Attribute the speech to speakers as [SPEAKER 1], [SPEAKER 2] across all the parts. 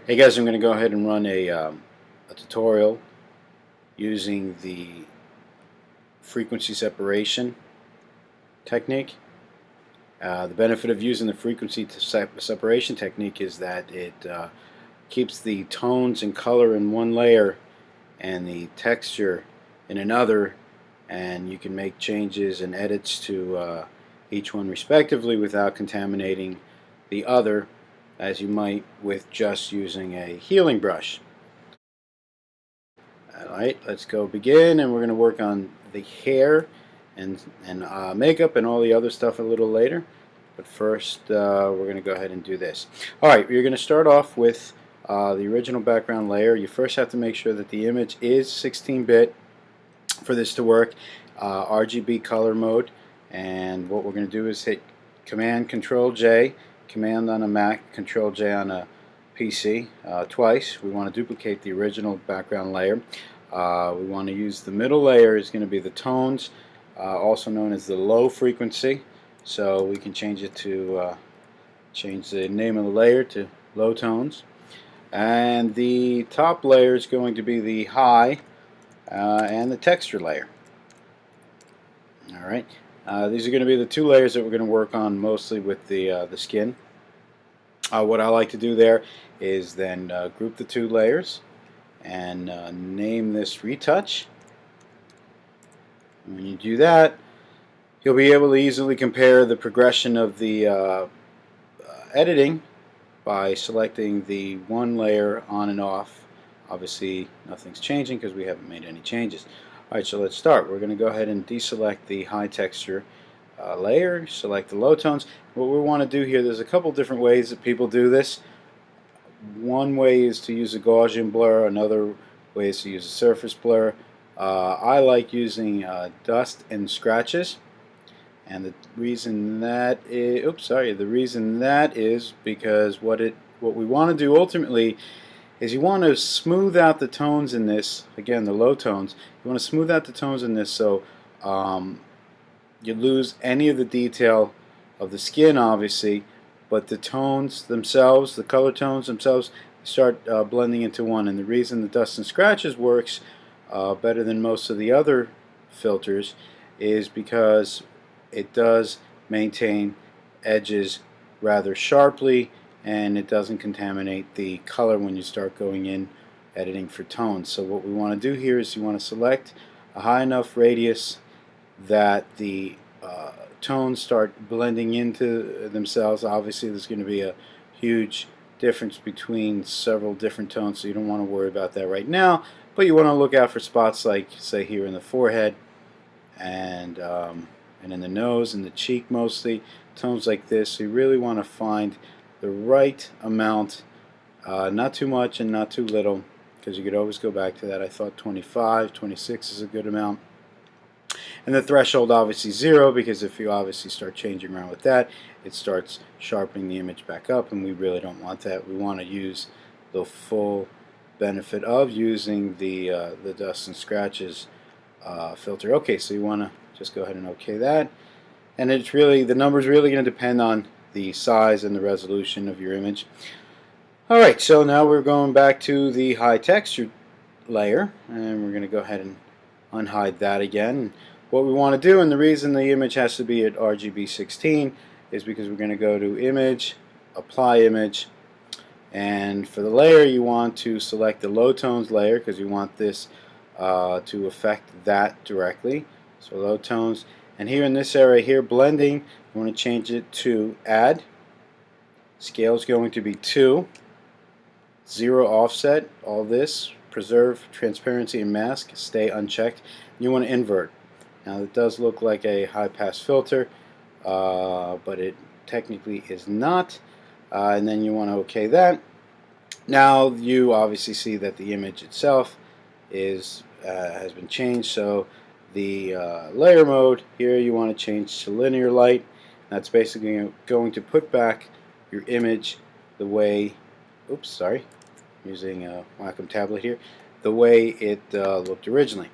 [SPEAKER 1] Hey guys, I'm going to go ahead and run a tutorial using the frequency separation technique. The benefit of using the frequency separation technique is that it keeps the tones and color in one layer and the texture in another, and you can make changes and edits to each one respectively without contaminating the other, as you might with just using a healing brush. Alright, let's go begin, and we're going to work on the hair and makeup and all the other stuff a little later. But first, we're going to go ahead and do this. Alright, you're going to start off with the original background layer. You first have to make sure that the image is 16-bit for this to work, RGB color mode. And what we're going to do is hit Command Control J, Command on a Mac, Control J on a PC twice. We want to duplicate the original background layer. We want to use the middle layer is going to be the tones, also known as the low frequency. So we can change it to change the name of the layer to low tones. And the top layer is going to be the high and the texture layer. Alright, these are going to be the two layers that we're going to work on mostly with the skin. What I like to do there is then group the two layers and name this retouch. When you do that, you'll be able to easily compare the progression of the editing by selecting the one layer on and off. Obviously nothing's changing because we haven't made any changes. Alright, so let's start. We're going to go ahead and deselect the high texture layer, select the low tones. What we want to do here, there's a couple different ways that people do this. One way is to use a Gaussian blur, another way is to use a surface blur. I like using dust and scratches, and the reason that is because what we want to do ultimately is you want to smooth out the tones in this, again the low tones. You want to smooth out the tones in this so you lose any of the detail of the skin, obviously, but the tones themselves, the color tones themselves, start blending into one. And the reason the dust and scratches works better than most of the other filters is because it does maintain edges rather sharply, and it doesn't contaminate the color when you start going in editing for tones. So what we want to do here is you want to select a high enough radius that the tones start blending into themselves. Obviously there's going to be a huge difference between several different tones, so you don't want to worry about that right now, but you want to look out for spots like, say, here in the forehead and in the nose and the cheek, mostly tones like this. So you really want to find the right amount, not too much and not too little, because you could always go back to that. I thought 25, 26 is a good amount. And the threshold obviously 0, because if you obviously start changing around with that, it starts sharpening the image back up, and we really don't want that. We want to use the full benefit of using the dust and scratches filter. Okay, so you want to just go ahead and OK that. And it's really, the number is really going to depend on the size and the resolution of your image. Alright, so now we're going back to the high texture layer, and we're going to go ahead and unhide that again. What we want to do, and the reason the image has to be at RGB 16, is because we're going to go to Image, Apply Image, and for the layer you want to select the low tones layer because you want this to affect that directly. So low tones, and here in this area here, blending, you want to change it to Add. Scale is going to be 2. 0 offset, all this. Preserve transparency and mask, stay unchecked. You want to invert. Now it does look like a high pass filter, but it technically is not. And then you want to OK that. Now you obviously see that the image itself is has been changed. So the layer mode here you want to change to linear light. That's basically going to put back your image the way, oops, sorry, using a Wacom tablet here, the way it looked originally.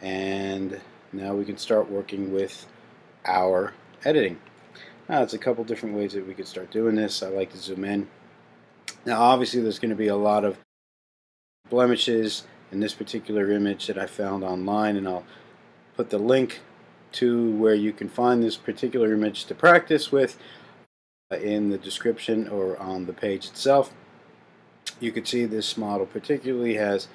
[SPEAKER 1] And now we can start working with our editing. Now, there's a couple different ways that we could start doing this. I like to zoom in Now obviously there's going to be a lot of blemishes in this particular image that I found online, and I'll put the link to where you can find this particular image to practice with in the description or on the page itself. You can see this model particularly has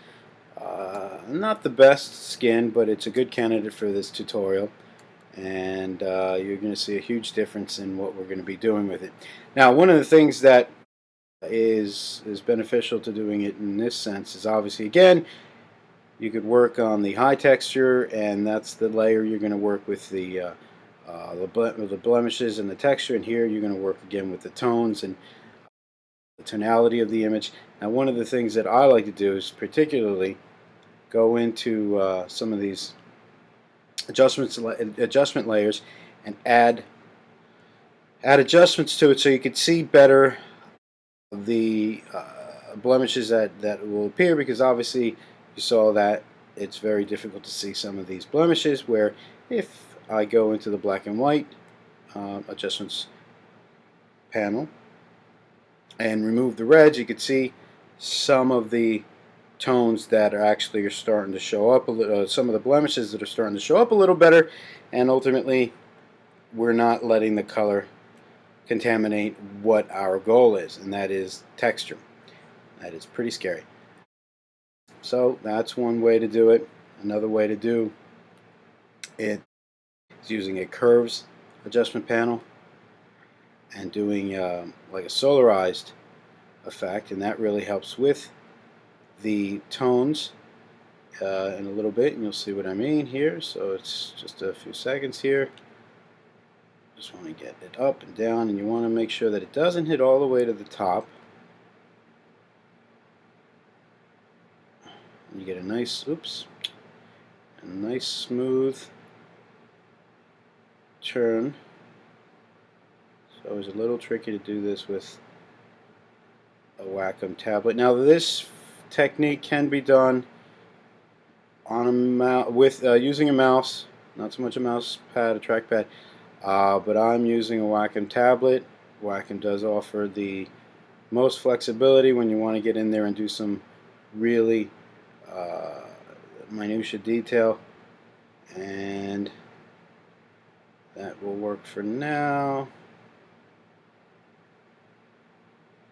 [SPEAKER 1] not the best skin, but it's a good candidate for this tutorial, and you're going to see a huge difference in what we're going to be doing with it. Now, one of the things that is beneficial to doing it in this sense is obviously, again, you could work on the high texture, and that's the layer you're going to work with the blemishes and the texture, and here you're going to work again with the tones and the tonality of the image. Now, one of the things that I like to do is particularly go into some of these adjustment layers and add adjustments to it so you can see better the blemishes that will appear, because obviously you saw that it's very difficult to see some of these blemishes, where if I go into the black and white adjustments panel and remove the reds, you can see some of the tones that are starting to show up a little, some of the blemishes that are starting to show up a little better, and ultimately we're not letting the color contaminate what our goal is, and that is texture. That is pretty scary. So that's one way to do it. Another way to do it is using a curves adjustment panel and doing like a solarized effect, and that really helps with the tones in a little bit, and you'll see what I mean here. So it's just a few seconds here. Just want to get it up and down, and you want to make sure that it doesn't hit all the way to the top. You get a nice, a nice smooth turn. So it's a little tricky to do this with a Wacom tablet. Now this technique can be done on a with using a mouse, not so much a mouse pad, a trackpad, but I'm using a Wacom tablet. Wacom does offer the most flexibility when you want to get in there and do some really minutia detail, and that will work for now.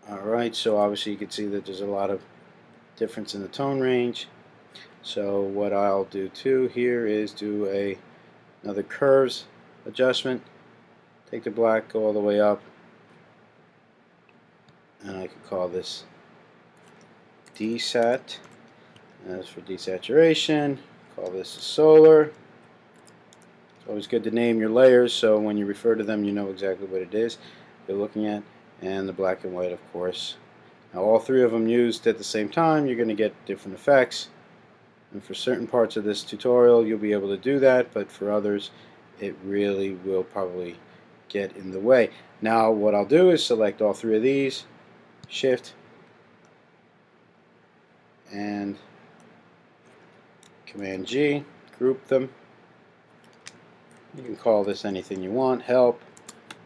[SPEAKER 1] Alright, so obviously you can see that there's a lot of difference in the tone range. So what I'll do too here is do another curves adjustment. Take the black, go all the way up, and I could call this desat. As for desaturation, call this a solar. It's always good to name your layers so when you refer to them you know exactly what it is you're looking at. And the black and white, of course. Now all three of them used at the same time, you're going to get different effects. And for certain parts of this tutorial you'll be able to do that, but for others it really will probably get in the way. Now what I'll do is select all three of these, Shift, and Command G, group them. You can call this anything you want, help,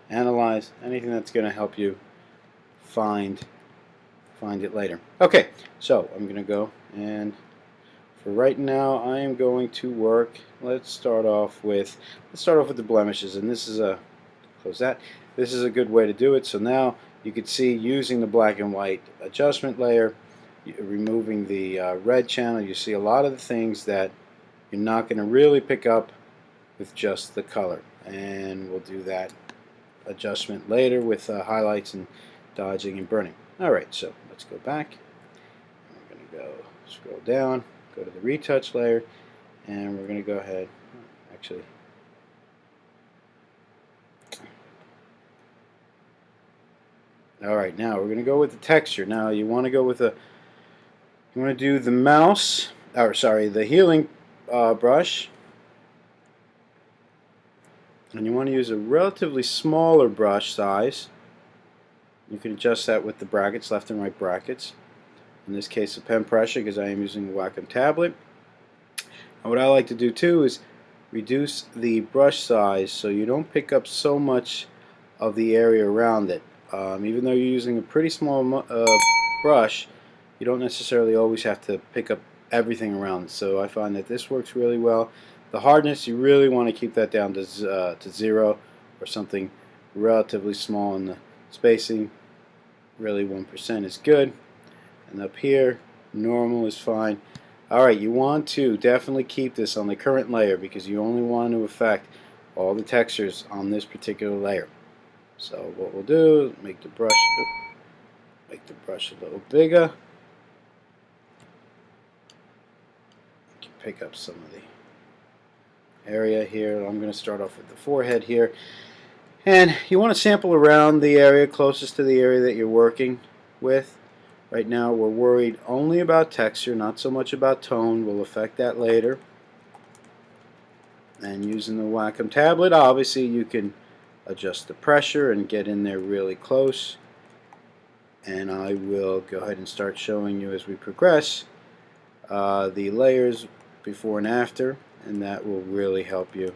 [SPEAKER 1] analyze, anything that's going to help you find it later. Okay, so I'm going to go, and for right now I am going to work. Let's start off with the blemishes, and this is close that. This is a good way to do it. So now you can see, using the black and white adjustment layer, removing the red channel, you see a lot of the things that you're not going to really pick up with just the color, and we'll do that adjustment later with highlights and dodging and burning. Alright, so let's go back. We're going to go scroll down, go to the retouch layer, and we're going to go ahead, actually, alright, now we're going to go with the texture. Now you want to go with you want to do the mouse, or sorry, the healing brush, and you want to use a relatively smaller brush size. You can adjust that with the brackets, left and right brackets. In this case, the pen pressure, because I am using a Wacom tablet. And what I like to do too is reduce the brush size so you don't pick up so much of the area around it. Even though you're using a pretty small brush, you don't necessarily always have to pick up everything around it. So I find that this works really well. The hardness, you really want to keep that down to 0 or something relatively small, in the spacing. Really 1% is good. And up here, normal is fine. Alright, you want to definitely keep this on the current layer because you only want to affect all the textures on this particular layer. So what we'll do is make the brush a little bigger. You can pick up some of the area here. I'm going to start off with the forehead here. And you want to sample around the area closest to the area that you're working with. Right now we're worried only about texture, not so much about tone. We'll affect that later. And using the Wacom tablet, obviously you can adjust the pressure and get in there really close. And I will go ahead and start showing you as we progress the layers before and after, and that will really help you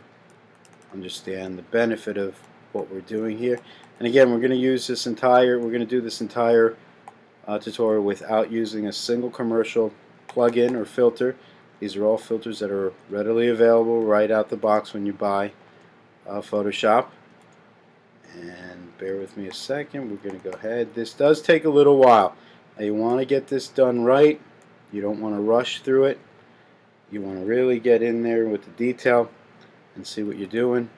[SPEAKER 1] understand the benefit of what we're doing here. And again, we're going to do this entire tutorial without using a single commercial plug-in or filter. These are all filters that are readily available right out the box when you buy Photoshop. And bear with me a second, we're going to go ahead. This does take a little while. Now you want to get this done right. You don't want to rush through it. You want to really get in there with the detail and see what you're doing.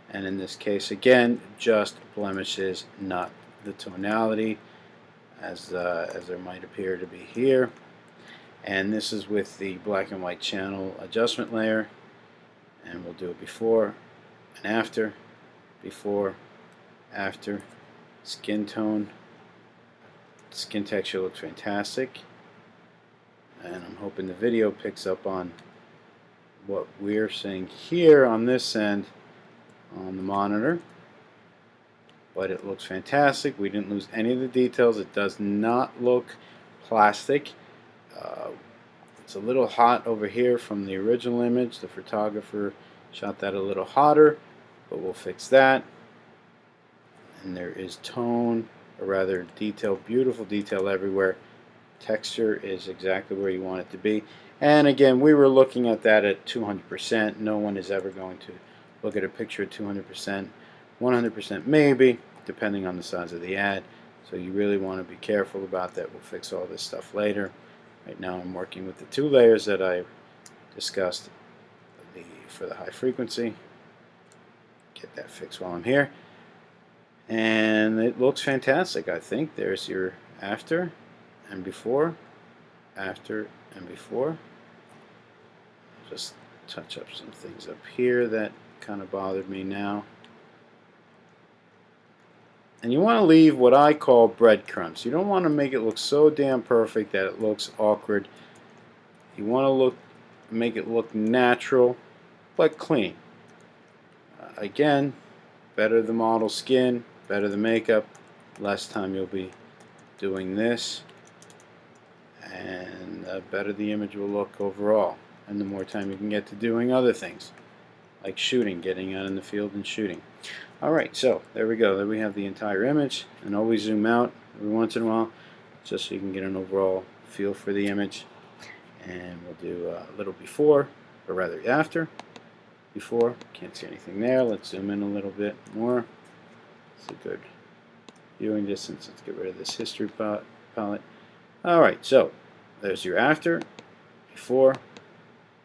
[SPEAKER 1] And in this case, again, just blemishes, not the tonality, as there might appear to be here. And this is with the black and white channel adjustment layer. And we'll do it before and after, before, after. Skin tone, skin texture looks fantastic. And I'm hoping the video picks up on what we're seeing here on this end on the monitor. But it looks fantastic. We didn't lose any of the details. It does not look plastic. It's a little hot over here from the original image. The photographer shot that a little hotter, but we'll fix that. And there is tone, or rather detail, beautiful detail everywhere. Texture is exactly where you want it to be. And again, we were looking at that at 200%. No one is ever going to look at a picture at 200%. 100% maybe, depending on the size of the ad. So you really want to be careful about that. We'll fix all this stuff later. Right now I'm working with the two layers that I discussed for the high frequency. Get that fixed while I'm here. And it looks fantastic, I think. There's your after and before, after and before. Just touch up some things up here that kind of bothered me now. And you want to leave what I call breadcrumbs. You don't want to make it look so damn perfect that it looks awkward. You want to make it look natural, but clean. Again, better the model skin, better the makeup, less time you'll be doing this, and better the image will look overall, and the more time you can get to doing other things like shooting, getting out in the field and shooting. Alright, so there we go. There we have the entire image, and always zoom out every once in a while just so you can get an overall feel for the image. And we'll do a little before, or rather after. Before, can't see anything there. Let's zoom in a little bit more. It's a good viewing distance. Let's get rid of this history palette. Alright, so there's your after, before,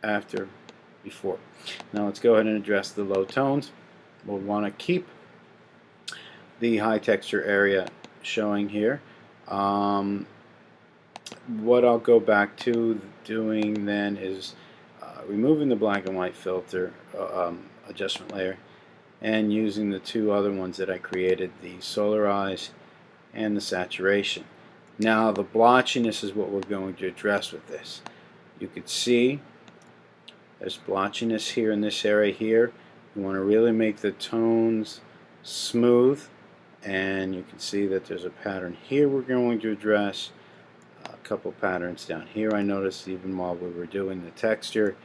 [SPEAKER 1] after, before. Now let's go ahead and address the low tones. We'll want to keep the high texture area showing here. What I'll go back to doing then is removing the black and white filter adjustment layer and using the two other ones that I created, the solarize and the saturation. Now the blotchiness is what we're going to address with this. You could see there's blotchiness here in this area here. You want to really make the tones smooth, and you can see that there's a pattern here we're going to address. A couple patterns down here I noticed even while we were doing the texture,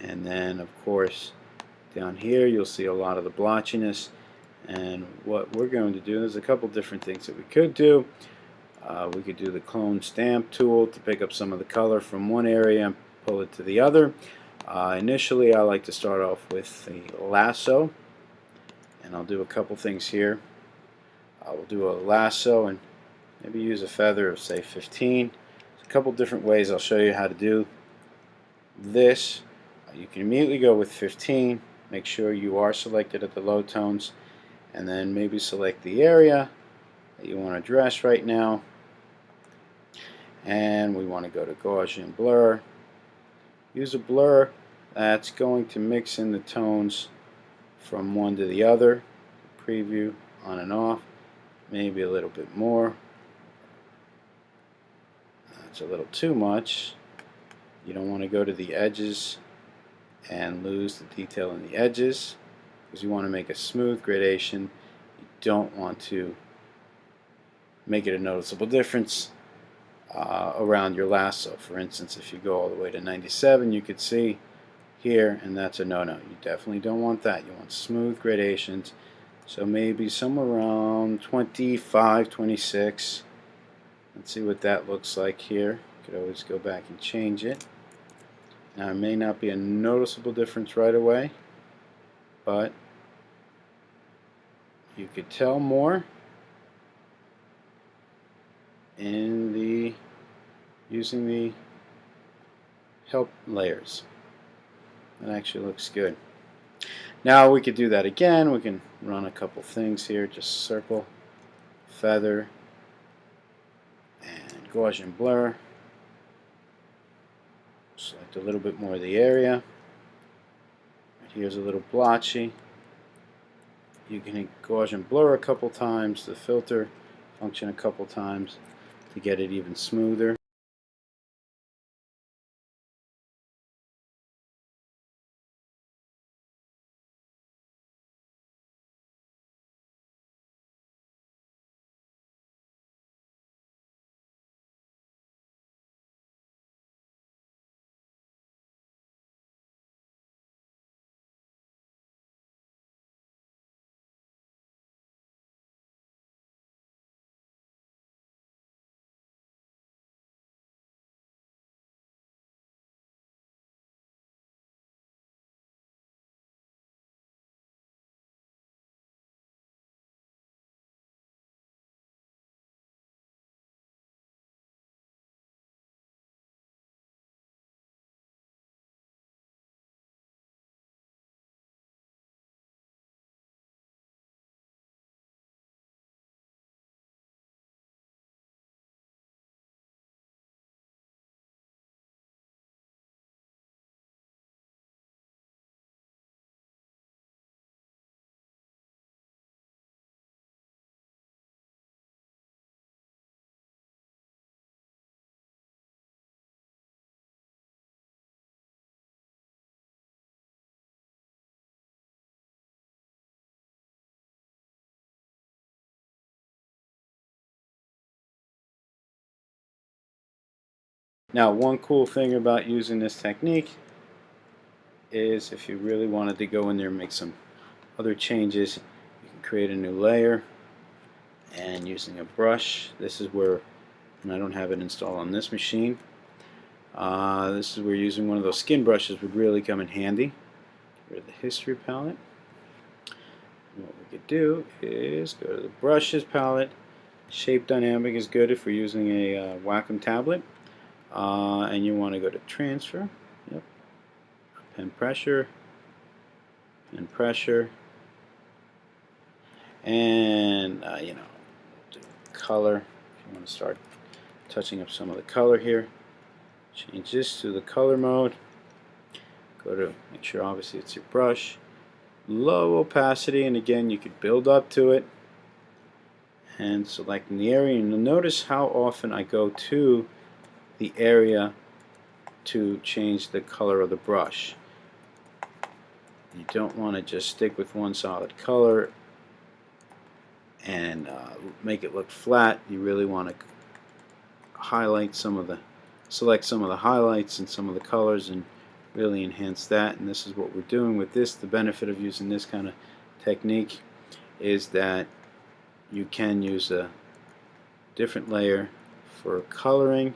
[SPEAKER 1] and then of course down here you'll see a lot of the blotchiness. And what we're going to do, there's a couple different things that we could do. We could do the clone stamp tool to pick up some of the color from one area and pull it to the other. Initially I like to start off with the lasso, and I'll do a couple things here. I will do a lasso and maybe use a feather of say 15. There's a couple different ways I'll show you how to do this. You can immediately go with 15. Make sure you are selected at the low tones, and then maybe select the area that you want to address right now, and we want to go to Gaussian blur. Use a blur that's going to mix in the tones from one to the other. Preview on and off, maybe a little bit more. That's a little too much. You don't want to go to the edges and lose the detail in the edges, because you want to make a smooth gradation. You don't want to make it a noticeable difference around your lasso. For instance, if you go all the way to 97, you could see here, and that's a no-no. You definitely don't want that. You want smooth gradations. So maybe somewhere around 25, 26. Let's see what that looks like here. You could always go back and change it. Now it may not be a noticeable difference right away, but you could tell more in the using the help layers. That actually looks good. Now we could do that again. We can run a couple things here. Just circle, feather, and Gaussian blur. Select a little bit more of the area. Here's a little blotchy. You can hit Gaussian blur a couple times, the filter function a couple times to get it even smoother. Now, one cool thing about using this technique is if you really wanted to go in there and make some other changes, you can create a new layer, and using a brush, this is where, and I don't have it installed on this machine, this is where using one of those skin brushes would really come in handy. Get rid of the history palette. And what we could do is go to the brushes palette. Shape dynamic is good if we're using a Wacom tablet. And you want to go to transfer. Yep. Pen pressure. Pen pressure. And you know, do color. If you want to start touching up some of the color here, change this to the color mode. Go to, make sure obviously it's your brush. Low opacity, and again you could build up to it. And selecting the area, and you'll notice how often I go to the area to change the color of the brush. You don't want to just stick with one solid color and make it look flat. You really want to highlight some of the, select some of the highlights and some of the colors and really enhance that. And this is what we're doing with this. The benefit of using this kind of technique is that you can use a different layer for coloring.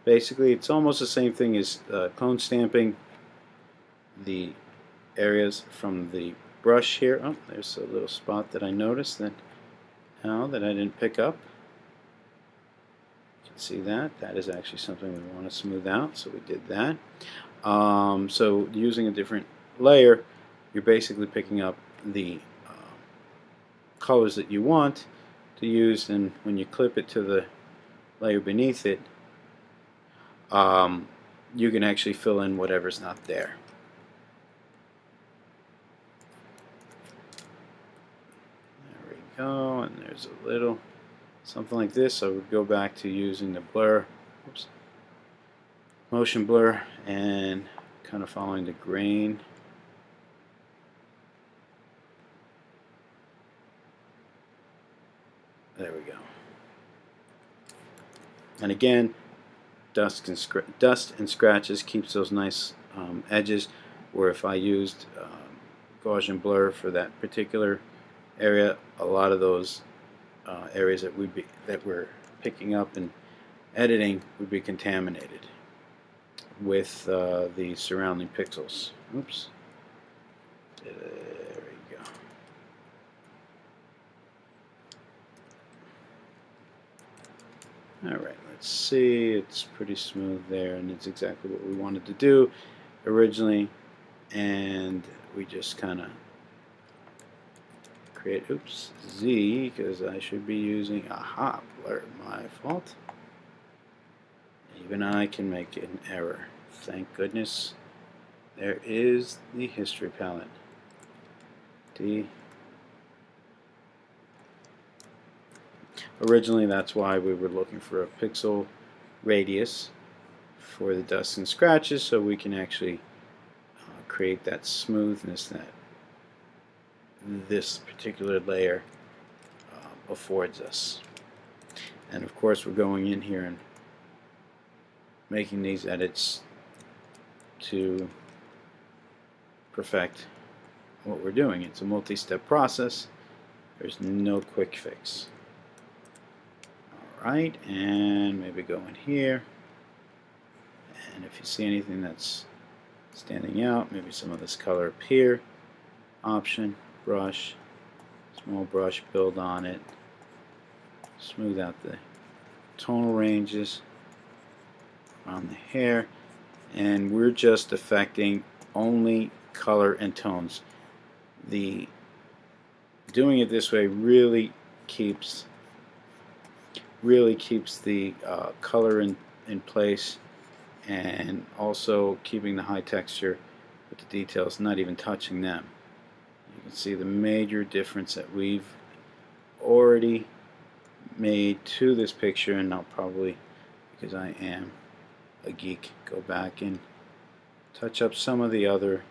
[SPEAKER 1] Basically, it's almost the same thing as clone stamping the areas from the brush here. Oh, there's a little spot that I noticed that now that I didn't pick up. You can see that. That is actually something we want to smooth out, so we did that. So using a different layer, you're basically picking up the colors that you want to use, and when you clip it to the layer beneath it, you can actually fill in whatever's not there. There we go, and there's a little something like this. I would go back to using the blur, oops, motion blur, and kind of following the grain. There we go. And again, dust and scratches keeps those nice edges, where if I used Gaussian blur for that particular area, a lot of those areas that we're picking up and editing would be contaminated with the surrounding pixels. Oops. There we go. Alright, let's see. It's pretty smooth there, and it's exactly what we wanted to do originally. And we just kind of create, oops, Z, because I should be using, aha, blur, my fault. Even I can make an error. Thank goodness. There is the history palette. D. Originally, that's why we were looking for a pixel radius for the dust and scratches, so we can actually create that smoothness that this particular layer affords us. And of course, we're going in here and making these edits to perfect what we're doing. It's a multi-step process. There's no quick fix. Alright, and maybe go in here, and if you see anything that's standing out, maybe some of this color up here, option, brush, small brush, build on it, smooth out the tonal ranges around the hair, and we're just affecting only color and tones. The doing it this way really keeps the color in place, and also keeping the high texture with the details, not even touching them. You can see the major difference that we've already made to this picture, and I'll probably, because I am a geek, go back and touch up some of the other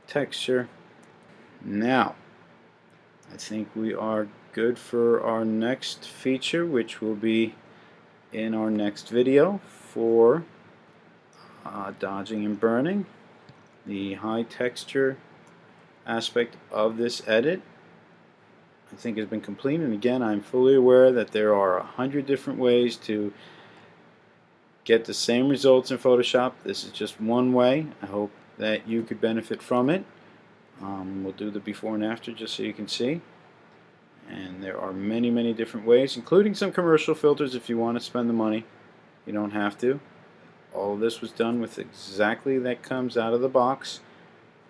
[SPEAKER 1] texture. Now, I think we are good for our next feature, which will be in our next video for dodging and burning. The high texture aspect of this edit, I think, has been complete, and again, I'm fully aware that there are 100 different ways to get the same results in Photoshop. This is just one way. I hope that you could benefit from it. We'll do the before and after just so you can see. And there are many different ways, including some commercial filters if you want to spend the money. You don't have to. All of this was done with exactly that comes out of the box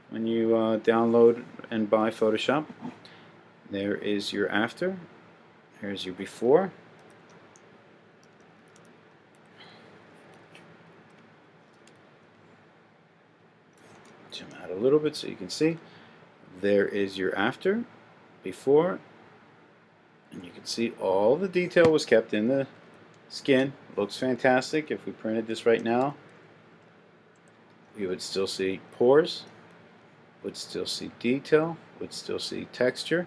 [SPEAKER 1] when you download and buy Photoshop. There is your after. Here's your before. Zoom out a little bit so you can see. There is your after, before, and you can see all the detail was kept in the skin. Looks fantastic. If we printed this right now, you would still see pores, would still see detail, would still see texture,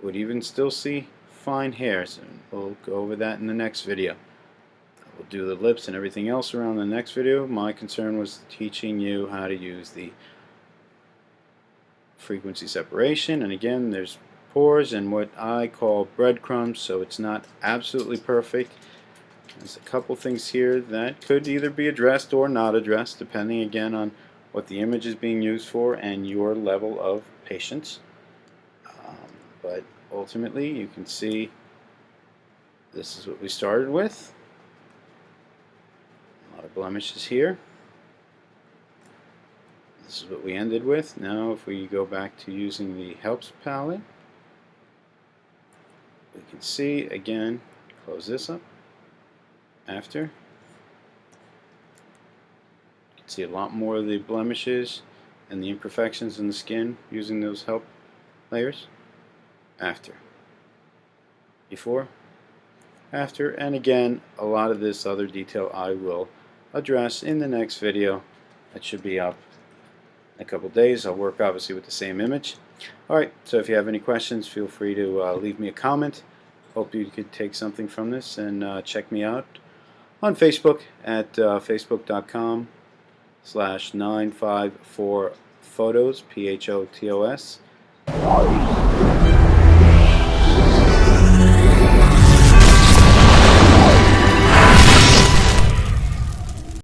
[SPEAKER 1] would even still see fine hairs, and we'll go over that in the next video. We'll do the lips and everything else around the next video. My concern was teaching you how to use the frequency separation, and again, there's pores and what I call breadcrumbs, so it's not absolutely perfect. There's a couple things here that could either be addressed or not addressed, depending again on what the image is being used for and your level of patience. But ultimately, you can see this is what we started with. A lot of blemishes here. This is what we ended with. Now if we go back to using the helps palette, we can see again, close this up, after. You can see a lot more of the blemishes and the imperfections in the skin using those help layers. After. Before. After. And again, a lot of this other detail I will address in the next video. That should be up in a couple days. I'll work obviously with the same image. Alright, so if you have any questions, feel free to leave me a comment. Hope you could take something from this, and check me out on Facebook at facebook.com/954photos, PHOTOS.